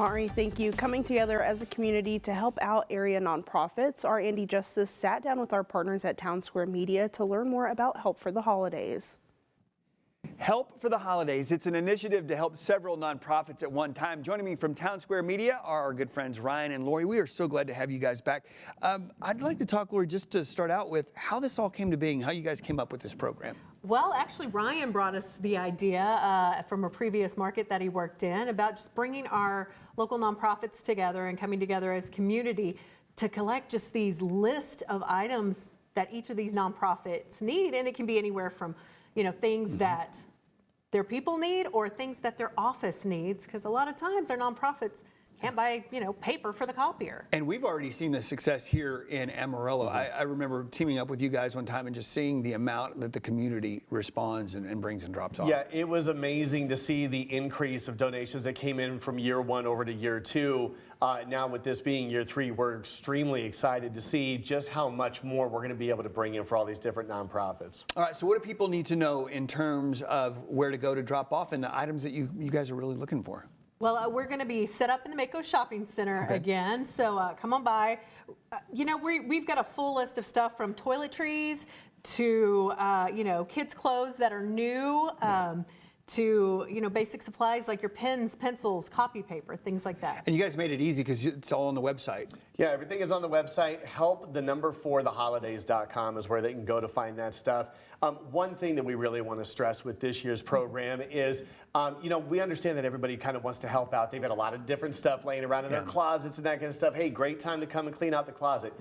Mari, thank you. Coming together as a community to help out area nonprofits, our Andy Justice sat down with our partners at Town Square Media to learn more about Help for the Holidays. Help for the Holidays. It's an initiative to help several nonprofits at one time. Joining me from Town Square Media are our good friends Ryan and Lori. We are so glad to have you guys back. I'd like to talk, Lori, just to start out with how this all came to being, how you guys came up with this program. Well, actually, Ryan brought us the idea from a previous market that he worked in about just bringing our local nonprofits together and coming together as community to collect just these list of items that each of these nonprofits need. And it can be anywhere from, things that their people need or things that their office needs, because a lot of times our nonprofits can't buy, paper for the copier. And we've already seen the success here in Amarillo. I remember teaming up with you guys one time and just seeing the amount that the community responds and brings and drops off. Yeah, it was amazing to see the increase of donations that came in from year one over to year two. Now with this being year three, we're extremely excited to see just how much more we're going to be able to bring in for all these different nonprofits. All right, so what do people need to know in terms of where to go to drop off and the items that you guys are really looking for? Well, we're going to be set up in the Mako Shopping Center again, so come on by. We've got a full list of stuff from toiletries to, kids' clothes that are new, to, basic supplies like your pens, pencils, copy paper, things like that. And you guys made it easy because it's all on the website. Yeah, everything is on the website. helptheholidays.com is where they can go to find that stuff. One thing that we really want to stress with this year's program is, we understand that everybody kind of wants to help out. They've got a lot of different stuff laying around in their closets and that kind of stuff. Hey, great time to come and clean out the closet.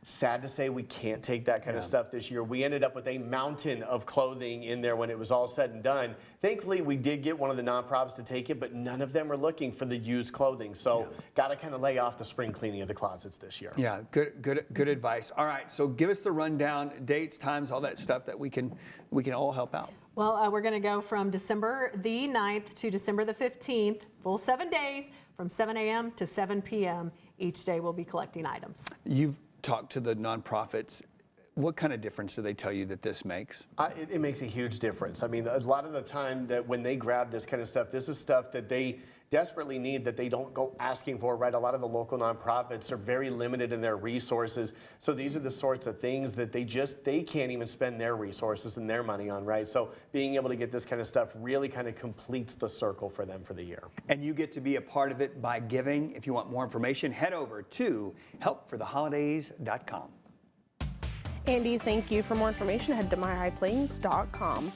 Sad to say we can't take that kind of stuff this year. We ended up with a mountain of clothing in there when it was all said and done. Thankfully, we did get one of the nonprofits to take it, but none of them are looking for the used clothing. So got to kind of lay off the spring cleaning of the closets this year. Yeah, good advice. All right, so give us the rundown, dates, times, all that stuff that we can all help out. Well, we're going to go from December the 9th to December the 15th, full 7 days, from 7 a.m. to 7 p.m. Each day we'll be collecting items. You've talked to the nonprofits. What kind of difference do they tell you that this makes? It makes a huge difference. I mean, a lot of the time that when they grab this kind of stuff, this is stuff that they desperately need that they don't go asking for, right? A lot of the local nonprofits are very limited in their resources. So these are the sorts of things that they can't even spend their resources and their money on, right? So being able to get this kind of stuff really kind of completes the circle for them for the year. And you get to be a part of it by giving. If you want more information, head over to helpfortheholidays.com. Andy, thank you. For more information, head to myhighplains.com.